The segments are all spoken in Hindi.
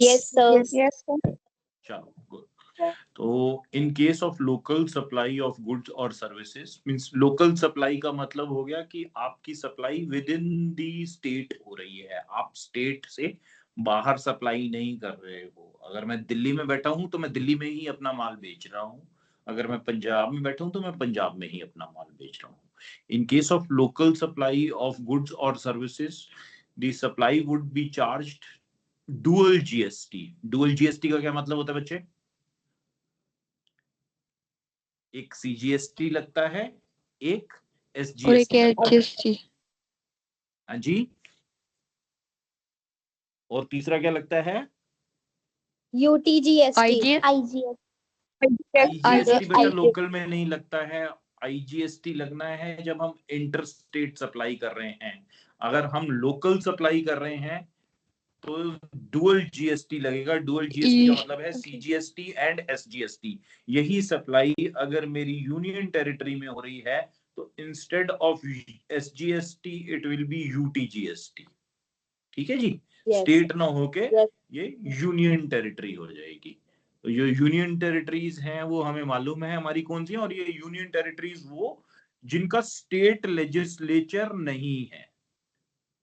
Yes, sir. Yes, sir. चलो गुड। तो इन case of local supply of goods और सर्विसेज, मींस लोकल सप्लाई का मतलब हो गया कि आपकी supply with in the state हो रही है, आप स्टेट से बाहर सप्लाई नहीं कर रहे हो। अगर मैं दिल्ली में बैठा हूं तो मैं दिल्ली में ही अपना माल बेच रहा हूं, अगर मैं पंजाब में बैठा हूं तो मैं पंजाब में ही अपना माल बेच रहा हूं। In case of local supply of goods और services, the supply would be charged dual GST. Dual GST का क्या मतलब होता है बच्चे? एक सीजीएसटी लगता है, एक एसजीएसटी लगता है। हाँ जी। और तीसरा क्या लगता है? यूटीजीएसटी, आईजीएसटी बेटा लोकल में नहीं लगता है। आईजीएसटी लगना है जब हम इंटर स्टेट सप्लाई कर रहे हैं। अगर हम लोकल सप्लाई कर रहे हैं तो डुअल जीएसटी लगेगा। डुअल जीएसटी का मतलब है सीजीएसटी एंड एसजीएसटी। यही सप्लाई अगर मेरी यूनियन टेरिटरी में हो रही है तो instead of SGST it will be UTGST. ठीक है जी। स्टेट ना होके ये यूनियन टेरिटरी हो जाएगी। तो जो यूनियन टेरिटरीज हैं वो हमें मालूम है हमारी कौन सी है, और ये यूनियन टेरिटरीज वो जिनका स्टेट लेजिस्लेचर नहीं है।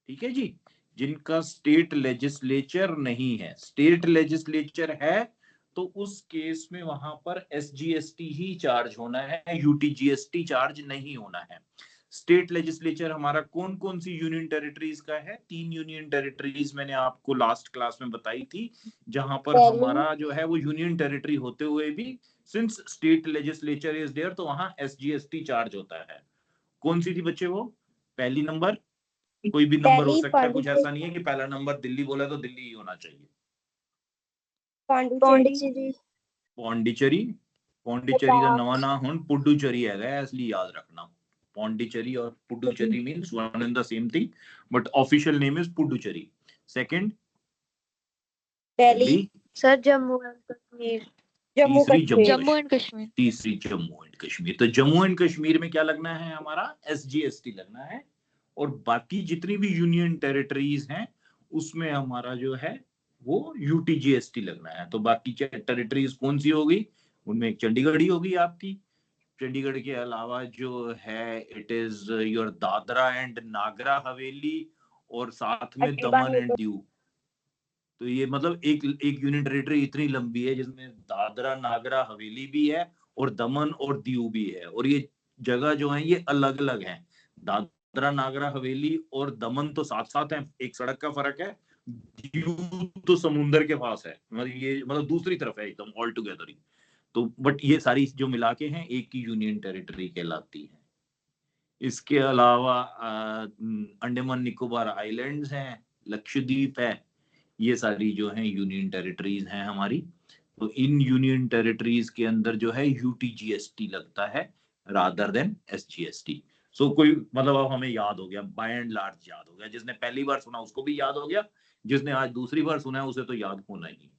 ठीक है जी, जिनका स्टेट लेजिस्लेचर नहीं है। स्टेट लेजिस्लेचर है तो उस केस में वहां पर एसजीएसटी ही चार्ज होना है, यूटीजीएसटी चार्ज नहीं होना है। स्टेट लेजिस्लेचर हमारा कौन कौन सी यूनियन टेरिटरीज का है? 3 यूनियन टेरिटरीज मैंने आपको लास्ट क्लास में बताई थी, जहां पर हमारा जो है वो यूनियन टेरिटरी होते हुए भी since state legislature is there तो वहां एसजीएसटी चार्ज होता है। कौन सी थी बच्चे वो? पहली नंबर, कोई भी नंबर हो सकता है, कुछ ऐसा नहीं है कि पहला नंबर दिल्ली बोला तो दिल्ली ही होना चाहिए। पांडिचेरी। पौंडीचेरी, पौंडीचेरी का नवा नाम हुन पुडुचेरी है, इसलिए याद रखना। पौंडीचेरी और Puducherry means one and the same thing, but official name is Puducherry. Second Delhi. Sir Jammu and Kashmir. तीसरी जम्मू एंड कश्मीर। तीसरी जम्मू एंड कश्मीर। तो जम्मू एंड कश्मीर में क्या लगना है? हमारा एसजीएसटी लगना है। और बाकी जितनी भी यूनियन टेरिटरीज हैं उसमें हमारा जो है वो यूटीजीएसटी लगना है। तो बाकी टेरिटरीज कौन सी होगी? उनमें एक चंडीगढ़ ही होगी आपकी। चंडीगढ़ के अलावा जो है it is your Dadra and Nagar Haveli, और साथ में दमन एंड दीव। तो ये मतलब एक यूनियन टेरिटरी इतनी लंबी है जिसमें दादरा नागरा हवेली भी है और दमन और दीव भी है। और ये जगह जो है ये अलग अलग है। दादरा नागरा हवेली और दमन तो साथ साथ हैं, एक सड़क का फर्क है। दीव तो समुंदर के पास है, मतलब ये मतलब दूसरी तरफ है एकदम ऑल टुगेदर ही। तो बट ये सारी जो मिला के हैं एक ही यूनियन टेरिटरी कहलाती है। इसके अलावा अंडमान निकोबार आइलैंड्स हैं, लक्षद्वीप है, ये सारी जो है यूनियन टेरिटरीज हैं हमारी। तो इन यूनियन टेरिटरीज के अंदर जो है यूटीजीएसटी लगता है रादर देन एसजीएसटी। सो कोई मतलब अब हमें याद हो गया, बाय एंड लार्ज याद हो गया। जिसने पहली बार सुना उसको भी याद हो गया, जिसने आज दूसरी बार सुना है उसे तो याद होना ही है।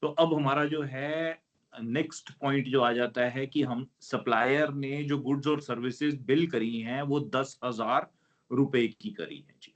तो अब हमारा जो है नेक्स्ट पॉइंट जो आ जाता है कि हम सप्लायर ने जो गुड्स और सर्विसेज बिल करी हैं वो 10,000 रुपए की करी है जी।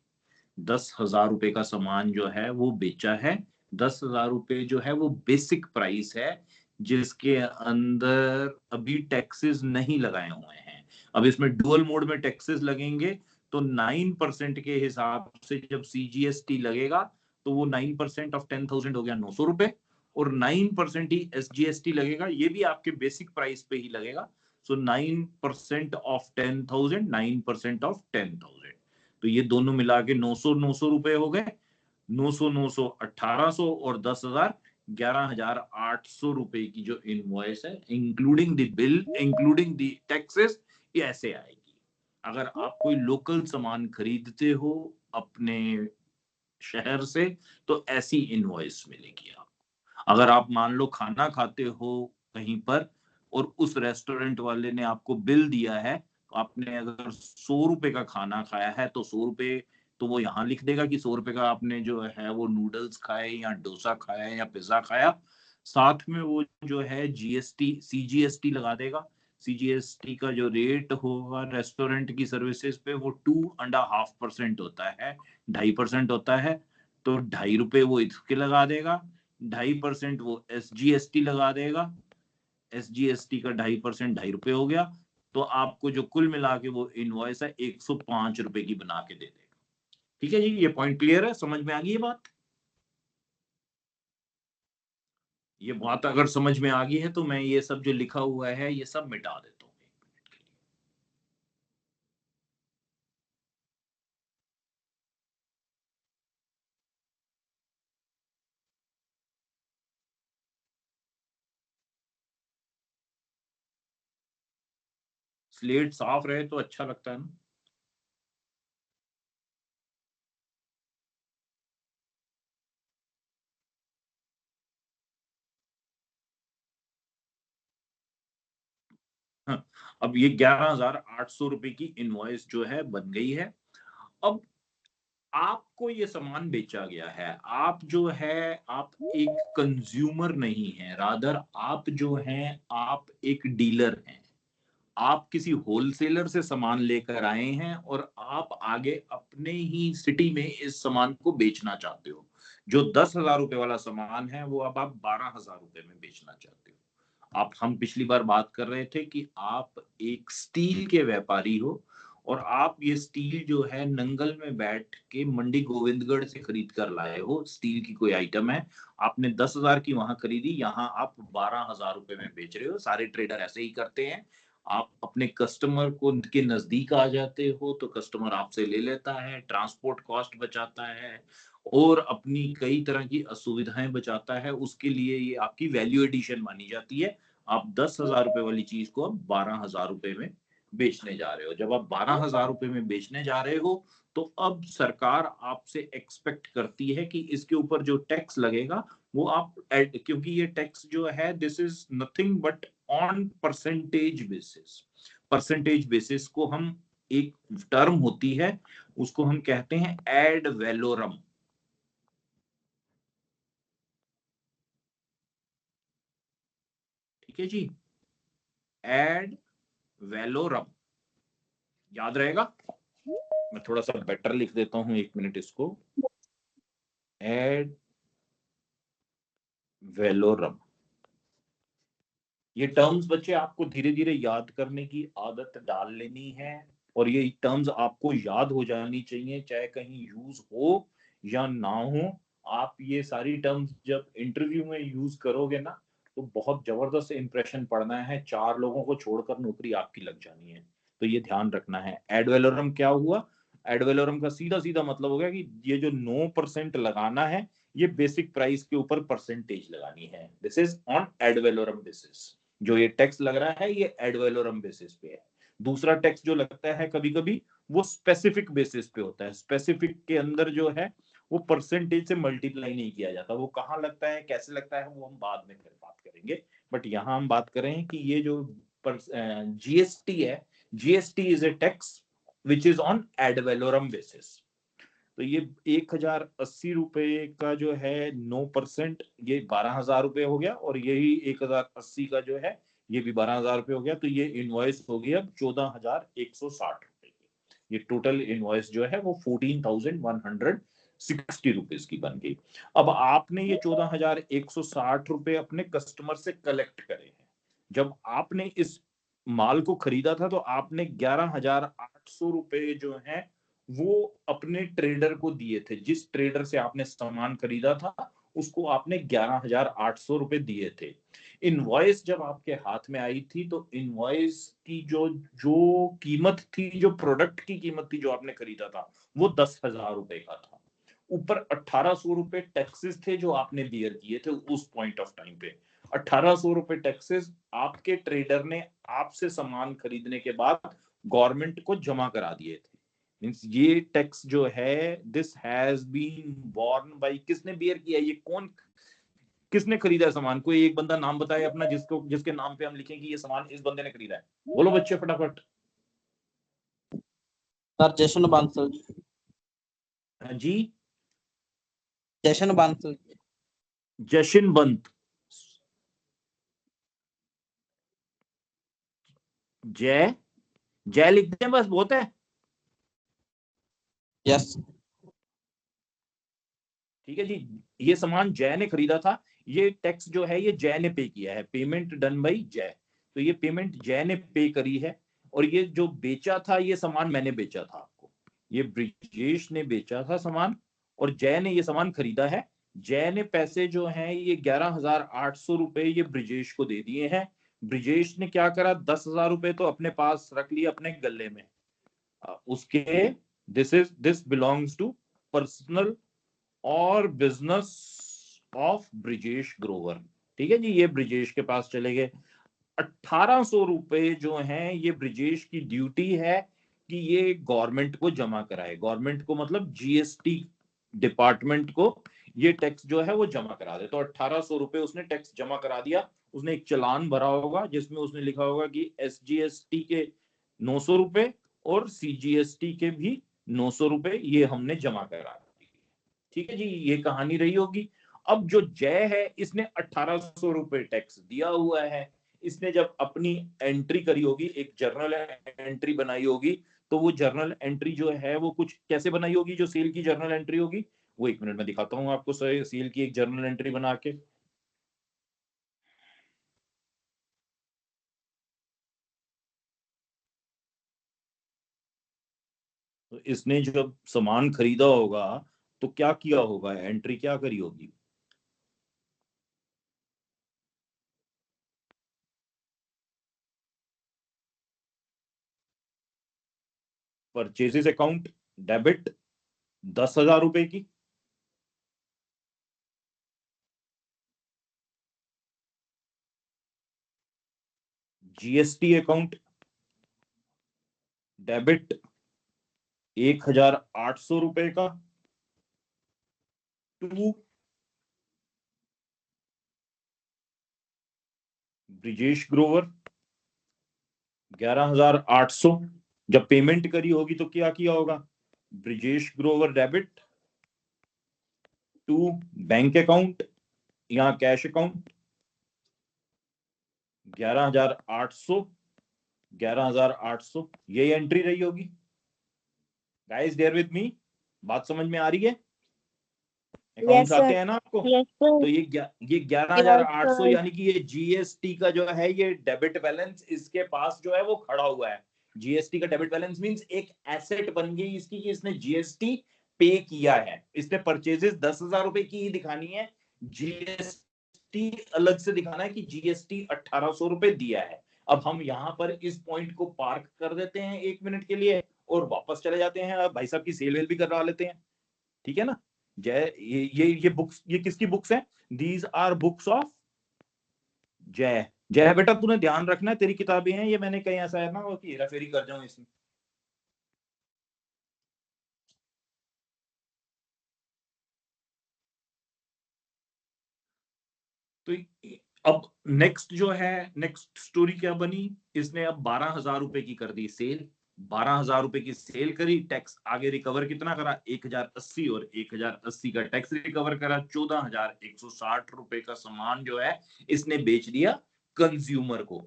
10,000 रुपए का सामान जो है वो बेचा है। 10,000 रुपए जो है वो बेसिक प्राइस है जिसके अंदर अभी टैक्सेस नहीं लगाए हुए हैं। अब इसमें डुअल मोड में टैक्सेस लगेंगे तो 9% के हिसाब से जब सीजीएसटी लगेगा तो वो 9% ऑफ 10,000 हो गया 900 रुपए, और 9% ही एसजीएसटी लगेगा, ये भी आपके बेसिक प्राइस पे ही लगेगा। सो 9% ऑफ 10,000, 9% ऑफ 10,000, तो ये दोनों मिला के 900 रुपए हो गए। 900 1800 और 10,000 11,800 रुपए की जो इनवॉइस है including the bill including the taxes, ये ऐसे आएगी। अगर आप कोई लोकल सामान खरीदते हो अपने शहर से तो ऐसी इनवॉइस मिलेगी आपको। अगर आप मान लो खाना खाते हो कहीं पर और उस रेस्टोरेंट वाले ने आपको बिल दिया है, तो आपने अगर 100 रुपए का खाना खाया है तो 100 रुपए तो वो यहाँ लिख देगा कि 100 रुपए का आपने जो है वो नूडल्स खाए या डोसा खाया या पिज्जा खाया। साथ में वो जो है जीएसटी सीजीएसटी लगा देगा। सीजीएसटी का जो रेट होगा रेस्टोरेंट की सर्विसेज पे वो 2.5% होता है, 2.5% होता है। तो ₹2.5 वो इसके लगा देगा, 2.5% वो SGST लगा देगा, SGST का 2.5% ₹2.5 हो गया, तो आपको जो कुल मिला के वो इनवॉइस है ₹105 की बना के दे देगा। ठीक है जी, ये पॉइंट क्लियर है, समझ में आ गई ये बात? ये बात अगर समझ में आ गई है तो मैं ये सब जो लिखा हुआ है ये सब मिटा देता हूँ। स्लेट साफ रहे तो अच्छा लगता है ना। हाँ, अब ये 11,800 रुपए की इनवॉइस जो है बन गई है। अब आपको ये सामान बेचा गया है, आप जो है आप एक कंज्यूमर नहीं है, रादर आप जो हैं आप एक डीलर हैं। आप किसी होलसेलर से सामान लेकर आए हैं और आप आगे अपने ही सिटी में इस सामान को बेचना चाहते हो। जो 10,000 रुपए वाला सामान है वो अब आप 12,000 रुपए में बेचना चाहते हो। आप हम पिछली बार बात कर रहे थे कि आप एक स्टील के व्यापारी हो और आप ये स्टील जो है नंगल में बैठ के मंडी गोविंदगढ़ से खरीद कर लाए हो। स्टील की कोई आइटम है, आपने 10,000 की वहां खरीदी, यहाँ आप 12,000 रुपए में बेच रहे हो। सारे ट्रेडर ऐसे ही करते हैं। आप अपने कस्टमर को के नजदीक आ जाते हो तो कस्टमर आपसे ले लेता है, ट्रांसपोर्ट कॉस्ट बचाता है और अपनी कई तरह की असुविधाएं बचाता है। उसके लिए ये आपकी वैल्यू एडिशन मानी जाती है। आप 10,000 रुपए वाली चीज को अब 12,000 रुपए में बेचने जा रहे हो। जब आप 12,000 रुपए में बेचने जा रहे हो तो अब सरकार आपसे एक्सपेक्ट करती है कि इसके ऊपर जो टैक्स लगेगा वो आप क्योंकि ये टैक्स जो है this is nothing but on percentage basis. Percentage basis को हम एक टर्म होती है उसको हम कहते हैं एड वैलोरम। ठीक है जी, एड वैलोरम याद रहेगा। मैं थोड़ा सा बेटर लिख देता हूं, 1 मिनट इसको। एड वैलोरम, ये टर्म्स बच्चे आपको धीरे धीरे याद करने की आदत डाल लेनी है और ये टर्म्स आपको याद हो जानी चाहिए चाहे कहीं यूज हो या ना हो। आप ये सारी टर्म्स जब इंटरव्यू में यूज करोगे ना तो बहुत जबरदस्त इंप्रेशन पड़ना है, 4 लोगों को छोड़कर नौकरी आपकी लग जानी है। तो ये ध्यान रखना है। एड वैलोरम क्या हुआ? एड वैलोरम का सीधा सीधा मतलब हो गया कि ये जो 9% लगाना है ये बेसिक प्राइस के ऊपर परसेंटेज लगानी है। This is on ad valorem basis. जो ये टैक्स लग रहा है ये एड वैलोरम बेसिस पे है। दूसरा टैक्स जो लगता है कभी कभी वो स्पेसिफिक बेसिस पे होता है। स्पेसिफिक के अंदर जो है वो परसेंटेज से मल्टीप्लाई नहीं किया जाता। वो कहाँ लगता है, कैसे लगता है, वो हम बाद में फिर बात करेंगे। बट यहाँ हम बात करें कि ये जो जीएसटी है, GST is a tax which is on ad valorem basis. तो ये 1,080 रुपए का जो है 9%, ये 12,000 रुपए हो गया और यही 1,080 का जो है ये भी 12,000 रुपए हो गया। तो ये इनवॉइस हो गई अब 14,160 रुपए की। ये टोटल इनवॉइस जो है वो 14,160 रुपीज की बन गई। अब आपने ये 14,160 रुपए अपने कस्टमर से कलेक्ट करे हैं। जब आपने इस माल को खरीदा था तो आपने 11,800 रुपए जो है वो अपने ट्रेडर को दिए थे। जिस ट्रेडर से आपने सामान खरीदा था उसको आपने 11,800 रुपए दिए थे। इनवॉइस जब आपके हाथ में आई थी तो इनवॉइस की जो जो कीमत थी, जो प्रोडक्ट की कीमत थी जो आपने खरीदा था वो 10,000 रुपए का था। ऊपर 1,800 रुपए टैक्सेस थे जो आपने बियर किए थे उस पॉइंट ऑफ टाइम पे। 1,800 रुपए टैक्सेस आपके ट्रेडर ने आपसे सामान खरीदने के बाद गवर्नमेंट को जमा करा दिए थे। मींस ये टैक्स जो है this has been borne by, किसने बियर किया, ये कौन, किसने खरीदा है सामान? कोई एक बंदा नाम बताए अपना जिसको जिसके नाम पे हम लिखें कि ये सामान इस बंदे ने खरीदा है। बोलो बच्चे फटाफट। सर जशन बांसल जी, जशन बांसल जशन बंत, जय जय लिख दें बस बहुत है। यस ठीक है जी, ये सामान जय ने खरीदा था, ये टैक्स जो है ये जय ने पे किया है, पेमेंट डन बाई जय, तो ये पेमेंट जय ने पे करी है। और ये जो बेचा था ये सामान मैंने बेचा था आपको, ये ब्रिजेश ने बेचा था सामान और जय ने ये सामान खरीदा है। जय ने पैसे जो हैं ये 11,800 रुपए ये ब्रिजेश को दे दिए हैं। ब्रिजेश ने क्या करा, 10,000 रुपए तो अपने पास रख लिए अपने गले में, उसके दिस बिलोंग्स टू पर्सनल और बिजनेस ऑफ ब्रिजेश ग्रोवर। ठीक है जी, ये ब्रिजेश के पास चले गए। 1,800 रुपए जो हैं ये ब्रिजेश की ड्यूटी है कि ये गवर्नमेंट को जमा कराए, गवर्नमेंट को मतलब जीएसटी डिपार्टमेंट को ये टैक्स जो है वो जमा करा दे। तो 1,800 रुपए उसने टैक्स जमा करा दिया। उसने एक चालान भरा होगा जिसमें उसने लिखा होगा कि एसजीएसटी के 900 रुपए और सीजीएसटी के भी 900 रुपए ये हमने जमा करा दिए। ठीक है जी, ये कहानी रही होगी। अब जो जय है इसने 1,800 रुपए टैक्स दिया हुआ है, इसने जब अपनी एंट्री करी होगी, एक जर्नल एंट्री बनाई होगी, तो वो जर्नल एंट्री जो है वो कुछ कैसे बनाई होगी, जो सेल की जर्नल एंट्री होगी वो 1 मिनट में दिखाता हूं आपको। सेल की एक जर्नल एंट्री बना के, तो इसने जब सामान खरीदा होगा तो क्या किया होगा, एंट्री क्या करी होगी। परचेजेस अकाउंट डेबिट 10,000 रुपए की, जीएसटी अकाउंट डेबिट 1,800 रुपए का, टू ब्रिजेश ग्रोवर 11,800। जब पेमेंट करी होगी तो क्या किया होगा, Brijesh Grover debit to bank account, यहाँ कैश अकाउंट 11,800, 11,800 ये एंट्री रही होगी। गाइस देयर विद मी, बात समझ में आ रही है, अकाउंट्स आते हैं ना आपको। तो ये 11,800 यानी कि ये जीएसटी का जो है ये डेबिट बैलेंस इसके पास जो है वो खड़ा हुआ है। जीएसटी का डेबिट बैलेंस मींस एक एसेट बन गई इसकी कि इसने जीएसटी पे किया है। इसने परचेजेस 10,000 रुपए की ही दिखानी है, जीएसटी अलग से दिखाना है कि जीएसटी 1,800 रुपए दिया है। अब हम यहाँ पर इस पॉइंट को पार्क कर देते हैं 1 मिनट के लिए और वापस चले जाते हैं, भाई साहब की सेल वेल भी करवा लेते हैं, ठीक है ना। जय, ये बुक्स, ये किसकी बुक्स है, दीज आर बुक्स ऑफ जय। जय बेटा तूने ध्यान रखना है, तेरी किताबें हैं ये, मैंने कहीं ऐसा है ना कि हेरा फेरी कर जाऊं इसमें। तो अब नेक्स्ट जो है, नेक्स्ट स्टोरी क्या बनी, इसने अब 12,000 रुपए की कर दी सेल। 12,000 रुपए की सेल करी, टैक्स आगे रिकवर कितना करा, 1,080 और 1,080 का टैक्स रिकवर करा। 14,160 रुपए का सामान जो है इसने बेच दिया कंज्यूमर को।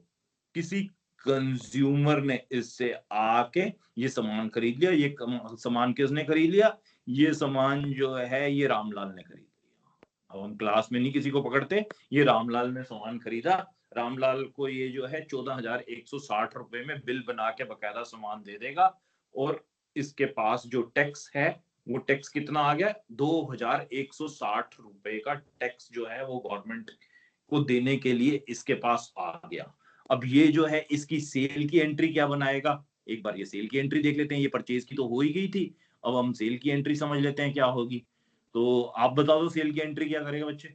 किसी कंज्यूमर ने इससे आके ये सामान खरीद लिया। ये सामान किसने खरीद लिया, ये सामान जो है ये रामलाल ने खरीद लिया। अब हम क्लास में नहीं किसी को पकड़ते, ये रामलाल ने सामान खरीदा। रामलाल को ये जो है 14,160 रुपए में बिल बना के बकायदा सामान दे देगा। और इसके पास जो टैक्स है वो टैक्स कितना आ गया, 2,160 रुपए का टैक्स जो है वो गवर्नमेंट को देने के लिए इसके पास आ गया। अब ये जो है इसकी सेल की एंट्री क्या बनाएगा, एक बार ये सेल की एंट्री देख लेते हैं। ये परचेज की तो हो ही गई थी, अब हम सेल की एंट्री समझ लेते हैं क्या होगी। तो आप बता दो सेल की एंट्री क्या करेगा बच्चे।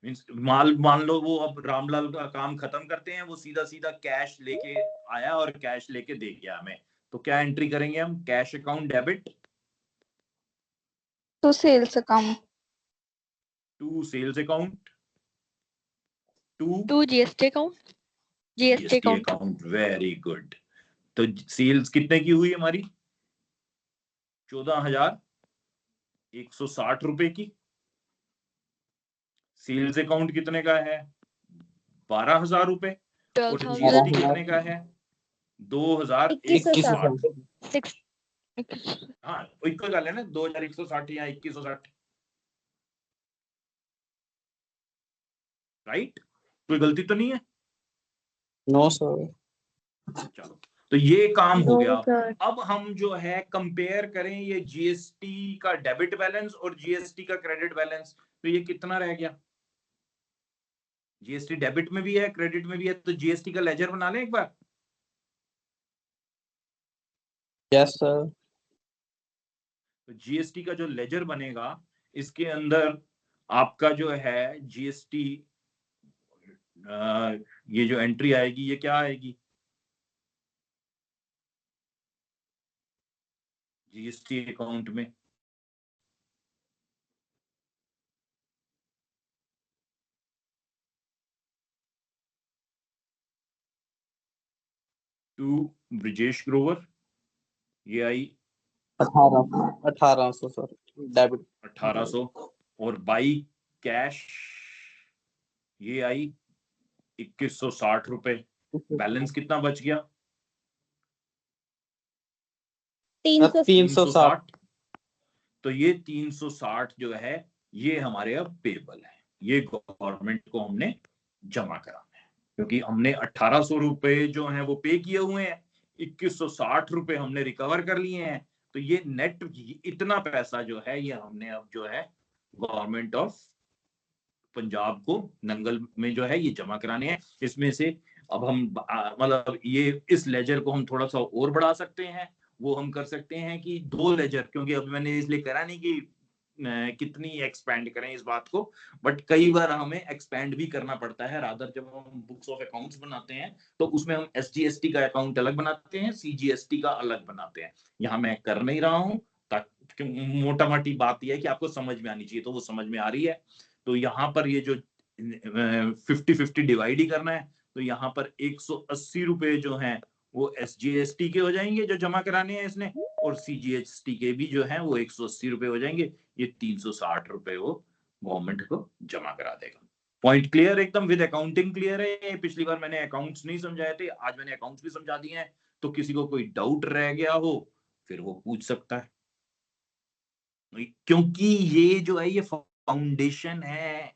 मींस माल मान लो वो अब रामलाल का काम खत्म करते हैं, वो सीधा सीधा कैश लेके आया और कैश लेके दे गया हमें, तो क्या एंट्री करेंगे हम, cash account debit to sales account, to sales account to GST account, GST account. Very good. तो सेल्स कितने की हुई हमारी, 14,160 रुपए की। सेल्स अकाउंट कितने का है, 12,000 रुपए। और जीएसटी कितने का है, 2,160। हाँ इक्वल कर लेना, 2,160 या 2,160। राइट? कोई गलती तो नहीं है? No sir. चलो, तो ये काम हो नो गया। सर। अब हम जो है कंपेयर करें ये जीएसटी का डेबिट बैलेंस और जीएसटी का क्रेडिट बैलेंस, तो ये कितना रह गया? जीएसटी डेबिट में भी है, क्रेडिट में भी है, तो जीएसटी का लेजर बना लें एक बार। Yes sir. तो जीएसटी का जो लेजर बनेगा, इसके अंदर आपका जो है जीएसटी, ये जो एंट्री आएगी ये क्या आएगी? जीएसटी अकाउंट में टू ब्रिजेश ग्रोवर, ये आई 1800 सर डेबिट। 1800, और बाई कैश ये आई 2160 रुपए। बैलेंस कितना बच गया? 360। 360। तो ये 360 जो है ये हमारे अब पेबल है, ये गवर्नमेंट को हमने जमा कराना है, क्योंकि हमने 1800 रुपए जो है वो पे किए हुए हैं, 2160 रुपए हमने रिकवर कर लिए हैं। तो ये नेट इतना पैसा जो है ये हमने अब जो है गवर्नमेंट ऑफ पंजाब को नंगल में जो है ये जमा कराने हैं। इसमें से अब हम मतलब ये इस लेजर को हम थोड़ा सा और बढ़ा सकते हैं। वो हम कर सकते हैं कि 2 लेजर, क्योंकि अब मैंने इसलिए करा नहीं कि कितनी एक्सपैंड करें इस बात को, बट कई बार हमें एक्सपैंड भी करना पड़ता है। रादर जब हम बुक्स ऑफ अकाउंट्स बनाते हैं तो उसमें हम एसजीएसटी का अकाउंट अलग बनाते हैं, सीजीएसटी का अलग बनाते हैं। यहाँ मैं कर नहीं रहा हूँ, ताकि मोटा मोटी बात यह है कि आपको समझ में आनी चाहिए, तो वो समझ में आ रही है। तो यहाँ पर ये जो 50-50 डिवाइड ही करना है, तो यहाँ पर 180 रुपए जो हैं वो एसजीएसटी के हो जाएंगे जो जमा कराने हैं इसने, और सीजीएसटी के भी जो है वो 180 रुपए हो जाएंगे। ये 360 रुपए वो गवर्नमेंट को जमा करा देगा। Point clear? एकदम विद अकाउंटिंग क्लियर है। पिछली बार मैंने अकाउंट्स नहीं समझाए थे, आज मैंने अकाउंट्स भी समझा दिए हैं। तो किसी को कोई डाउट रह गया हो फिर वो पूछ सकता है, क्योंकि ये जो है ये फाउंडेशन है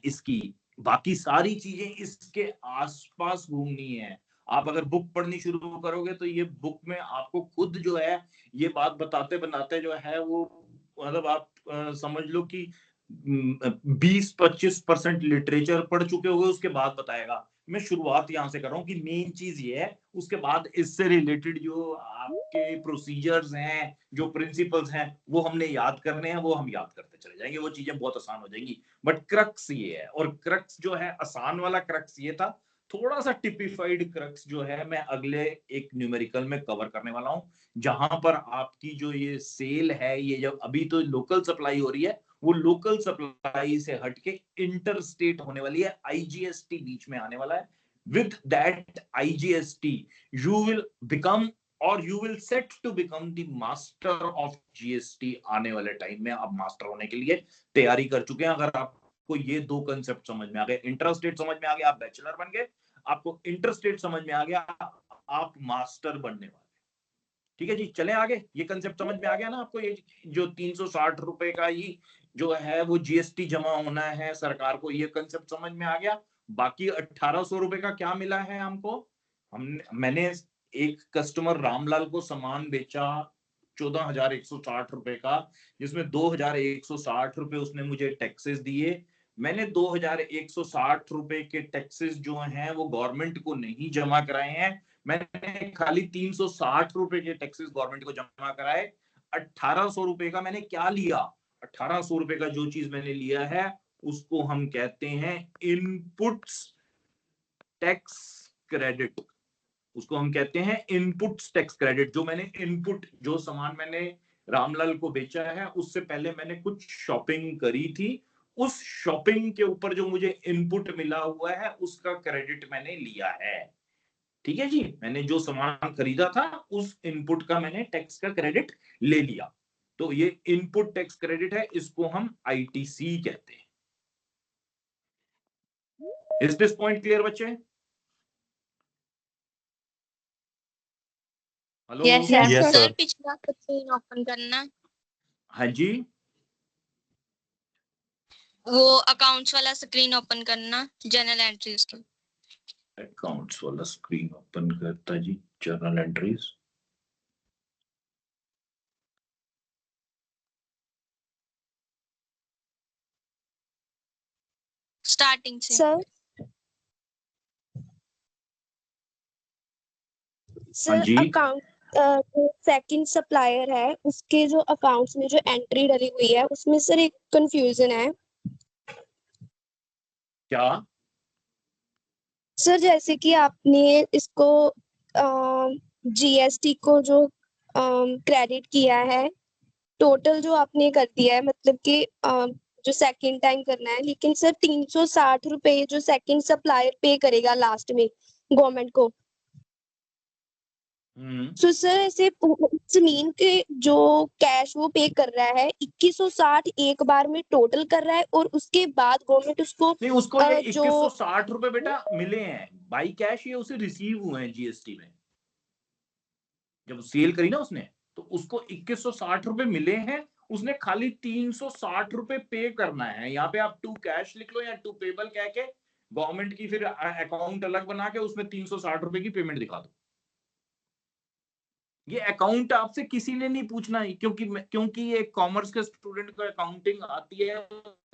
इसकी। बाकी सारी चीजें इसके आसपास घूमनी है। आप अगर बुक पढ़नी शुरू करोगे तो ये बुक में आपको खुद जो है ये बात बताते बनाते जो है वो मतलब आप समझ लो कि 20-25% लिटरेचर पढ़ चुके होगे उसके बाद बताएगा। मैं शुरुआत यहां से कर रहा हूँ कि मेन चीज ये है, उसके बाद इससे रिलेटेड जो आपके प्रोसीजर्स हैं, जो प्रिंसिपल्स हैं, वो हमने याद करने हैं, वो हम याद करते चले जाएंगे, वो चीजें बहुत आसान हो जाएंगी। बट क्रक्स ये है, और क्रक्स जो है आसान वाला क्रक्स ये था। थोड़ा सा टिपिफाइड क्रक्स जो है मैं अगले एक न्यूमेरिकल में कवर करने वाला हूं, जहां पर आपकी जो ये सेल है, ये जब अभी तो लोकल सप्लाई हो रही है, वो लोकल सप्लाई से हटके इंटर स्टेट होने वाली है, आईजीएसटी बीच में आने वाला है। With that IGST you will become और you will set to become the master of GST. आने वाले टाइम में आप मास्टर होने के लिए तैयारी कर चुके हैं। अगर आपको ये 2 कंसेप्ट समझ में आ गए, इंटर स्टेट समझ में आ गया, आप बैचलर बन गए, आपको इंटर स्टेट समझ में आ गया, आप मास्टर बनने वाले। ठीक है जी, चले आगे। ये कंसेप्ट समझ में आ गया ना आपको? ये जो 360 रुपए का ही जो है वो जीएसटी जमा होना है सरकार को, ये कंसेप्ट समझ में आ गया। बाकी 1800 रुपए का क्या मिला है हमको? मैंने एक कस्टमर रामलाल को सामान बेचा 14,160 रुपए का, जिसमें 2,160 रुपए उसने मुझे टैक्सेस दिए। मैंने 2,160 रुपए के टैक्सेस जो हैं वो गवर्नमेंट को नहीं जमा कराए हैं, मैंने खाली 360 रुपए के टैक्सेस गवर्नमेंट को जमा कराए। 1800 रुपए का मैंने क्या लिया? 1800 रुपए का जो चीज मैंने लिया है उसको हम कहते हैं इनपुट्स टैक्स क्रेडिट। उसको हम कहते हैं इनपुट्स टैक्स क्रेडिट। जो मैंने इनपुट, जो सामान मैंने रामलाल को बेचा है, उससे पहले मैंने कुछ शॉपिंग करी थी, उस शॉपिंग के ऊपर जो मुझे इनपुट मिला हुआ है उसका क्रेडिट मैंने लिया है। ठीक है जी, मैंने जो सामान खरीदा था उस इनपुट का मैंने टैक्स का क्रेडिट ले लिया, तो ये इनपुट टैक्स क्रेडिट है, इसको हम आईटीसी कहते हैं। इज दिस पॉइंट क्लियर बच्चे? हेलो? Yes sir. सर पिछला स्क्रीन ओपन करना। हाँ जी, वो अकाउंट्स वाला स्क्रीन ओपन करना, जर्नल एंट्रीज की। अकाउंट्स वाला स्क्रीन ओपन करता जी, जर्नल एंट्रीज। स्टार्टिंग से। सर हाँ जी, अकाउंट जो सेकंड सप्लायर है उसके जो अकाउंट्स में जो एंट्री डली हुई है उसमें सर एक कंफ्यूजन है। क्या? सर जैसे कि आपने इसको जीएसटी को जो क्रेडिट किया है, टोटल जो आपने कर दिया है, मतलब कि जो सेकंड टाइम करना है, लेकिन सर 360 रुपए जो सेकंड सप्लायर पे करेगा लास्ट में गवर्नमेंट को। तो सर ऐसे जमीन के जो कैश वो पे कर रहा है 2160 एक बार में टोटल कर रहा है, और उसके बाद गवर्नमेंट उसको नहीं, उसको ये जो 2160 रुपए बेटा मिले हैं बाई कैश, ये उसे रिसीव हुए हैं जीएसटी में। जब सेल करी ना उसने, तो उसको 2160 रुपए मिले हैं, उसने खाली 360 रुपए पे करना है। यहाँ पे आप टू कैश लिख लो या टू पेबल कह के गवर्नमेंट की फिर अकाउंट अलग बना के उसमें 360 रुपए की पेमेंट दिखा दो। ये अकाउंट आपसे किसी ने नहीं पूछना है, क्योंकि ये कॉमर्स के स्टूडेंट को अकाउंटिंग आती है,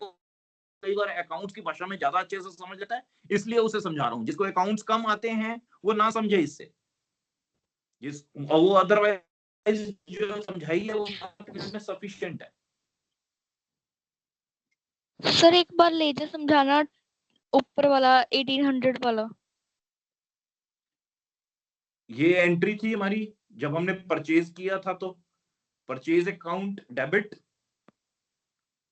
कई बार अकाउंट्स की भाषा में ज्यादा अच्छे से समझ लेता है, इसलिए उसे समझा रहा हूं। जिसको अकाउंट्स कम आते हैं वो ना समझे इससे, वो अदरवाइज जो समझाई है वो में सफिशिएंट है। सर एक बार लेजर समझाना, ऊपर वाला 1800 वाला। ये एंट्री थी हमारी जब हमने परचेज किया था, तो परचेज अकाउंट डेबिट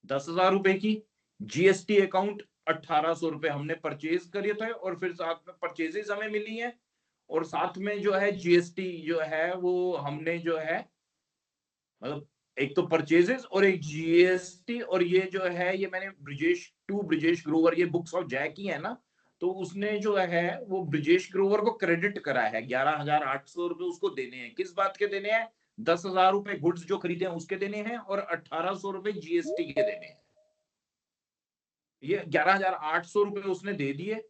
10,000 रुपए की, जीएसटी अकाउंट 1,800 रुपए हमने परचेज करे थे, और फिर साथ में परचेजेस हमें मिली है, और साथ में जो है जीएसटी जो है वो हमने जो है, मतलब एक तो परचेजेस और एक जीएसटी। और ये जो है ये मैंने ब्रिजेश ग्रोवर, ये बुक्स ऑफ जय की है ना, तो उसने जो है वो ब्रिजेश ग्रोवर को क्रेडिट करा है 11,800 रुपए उसको देने हैं। किस बात के देने हैं? 10,000 रुपए गुड्स जो खरीदे हैं उसके देने हैं, और 1,800 रुपए जीएसटी के देने हैं। ये 11,800 रुपए उसने दे दिए।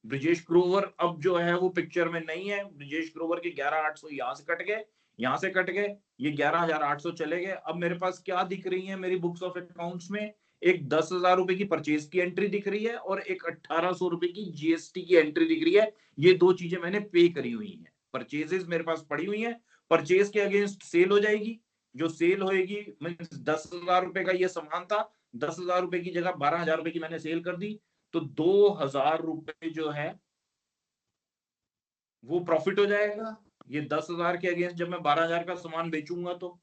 ब्रिजेश ग्रोवर अब जो है वो पिक्चर में नहीं है, ब्रिजेश ग्रोवर के 11,800 यहाँ से कट गए, यहाँ से कट गए, ये 11,800 चले गए। अब मेरे पास क्या दिख रही है मेरी बुक्स ऑफ अकाउंट्स में? एक 10,000 रुपए की परचेज की एंट्री दिख रही है, और एक 1,800 रुपए की जीएसटी की एंट्री दिख रही है। ये दो चीजें मैंने पे करी हुई है, परचेजेस मेरे पास पड़ी हुई है। परचेज के अगेंस्ट सेल हो जाएगी, जो सेल होएगी, 10,000 रुपए का ये सामान था, 10,000 रुपए की जगह 12,000 रुपए की मैंने सेल कर दी, तो 2,000 रुपए जो है वो प्रॉफिट हो जाएगा। ये 10,000 के अगेंस्ट जब मैं 12,000 का सामान बेचूंगा, तो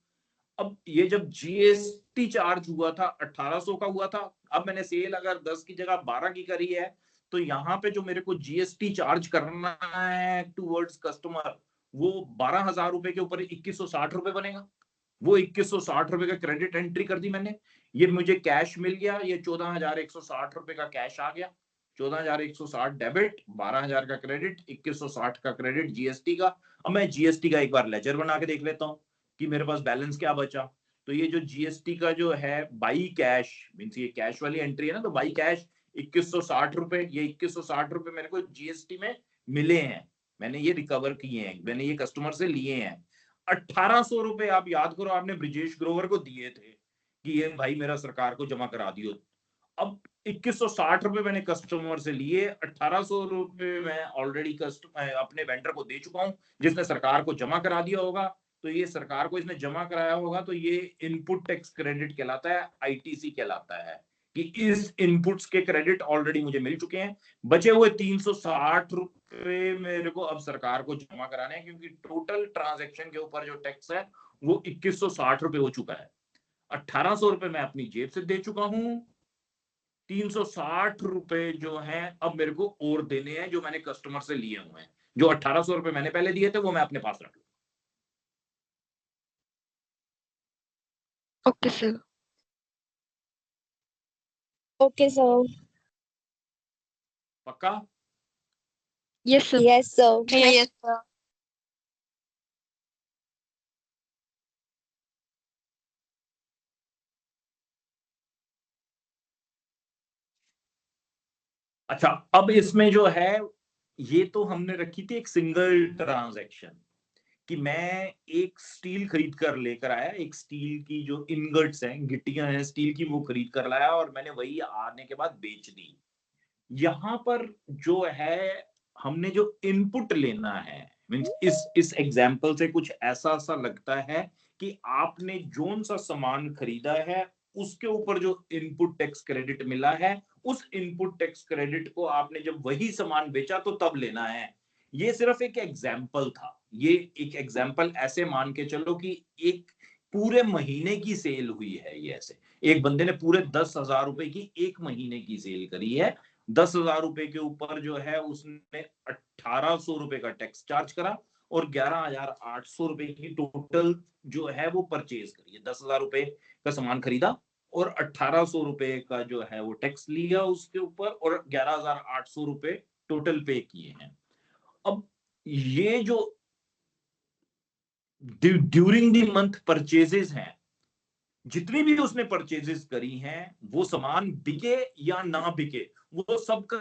अब ये जब जीएसटी चार्ज हुआ था 1,800 का हुआ था, अब मैंने सेल अगर 10 की जगह 12 की करी है, तो यहाँ पे जो मेरे को जीएसटी चार्ज करना है टूवर्ड्स कस्टमर, वो 12,000 रुपए के ऊपर 2,160 रुपए बनेगा। वो 2,160 रुपए का क्रेडिट एंट्री कर दी मैंने, ये मुझे कैश मिल गया, ये 14,160 रुपए का कैश आ गया। 14,160 डेबिट, 12,000 का क्रेडिट, 2,160 का क्रेडिट जीएसटी का। अब मैं जीएसटी का एक बार लेजर बना के देख लेता हूँ कि मेरे पास बैलेंस क्या बचा। तो ये जो जीएसटी का जो है बाई कैश मीन्स ये कैश वाली एंट्री है ना, तो बाई कैश 2,160 रुपए, ये 2,160 रुपए मेरे को जीएसटी में मिले हैं, मैंने ये रिकवर किए हैं, मैंने ये कस्टमर से लिए हैं। 1,800 रुपए आप याद करो आपने ब्रिजेश ग्रोवर को दिए थे कि ये भाई मेरा सरकार को जमा करा दियो। अब 2,160 रुपए मैंने कस्टमर से लिए, 1,800 रुपए मैं ऑलरेडी अपने वेंडर को दे चुका हूं, जिसने सरकार को जमा करा दिया होगा। तो ये सरकार को इसने जमा कराया होगा, तो ये इनपुट टैक्स क्रेडिट कहलाता है, आईटीसी कहलाता है, कि इस इनपुट्स के क्रेडिट ऑलरेडी मुझे मिल चुके हैं। बचे हुए 360 रुपए मेरे को अब सरकार को जमा कराने हैं, क्योंकि टोटल ट्रांजैक्शन के ऊपर जो टैक्स है वो 2,160 रुपए हो चुका है। 1,800 रुपए मैं अपनी जेब से दे चुका हूं, 360 रुपए जो है अब मेरे को और देने हैं, जो मैंने कस्टमर से लिए हुए हैं। जो 1,800 रुपए मैंने पहले दिए थे वो मैं अपने पास रख लूं। Okay sir. Okay sir. पक्का? Yes sir. Yes sir. Yes sir. अच्छा, अब इसमें जो है ये तो हमने रखी थी एक सिंगल ट्रांजैक्शन कि मैं एक स्टील खरीद कर लेकर आया, एक स्टील की जो इनगट्स हैं, गिट्टियां हैं स्टील की, वो खरीद कर लाया और मैंने वही आने के बाद बेच दी। यहाँ पर जो है हमने जो इनपुट लेना है, मींस इस एग्जांपल से कुछ ऐसा सा लगता है कि आपने जोन सा सामान खरीदा है उसके ऊपर जो इनपुट टैक्स क्रेडिट मिला है, उस इनपुट टैक्स क्रेडिट को आपने जब वही सामान बेचा तो तब लेना है। ये सिर्फ एक एग्जाम्पल था। ये एक एग्जाम्पल ऐसे मान के चलो कि एक पूरे महीने की सेल हुई है। ये ऐसे एक बंदे ने पूरे 10,000 रुपए की एक महीने की सेल करी है। 10,000 रुपए के ऊपर जो है उसने 1,800 रुपए का टैक्स चार्ज करा और 11,800 रुपए की टोटल जो है वो परचेज करी है। 10,000 रुपए का सामान खरीदा और 1,800 रुपए का जो है वो टैक्स लिया उसके ऊपर और 11,800 रुपए टोटल पे किए हैं। अब ये जो ड्यूरिंग द मंथ परचेजेस हैं, जितनी भी उसने परचेजेस करी हैं, वो सामान बिके या ना बिके, वो सब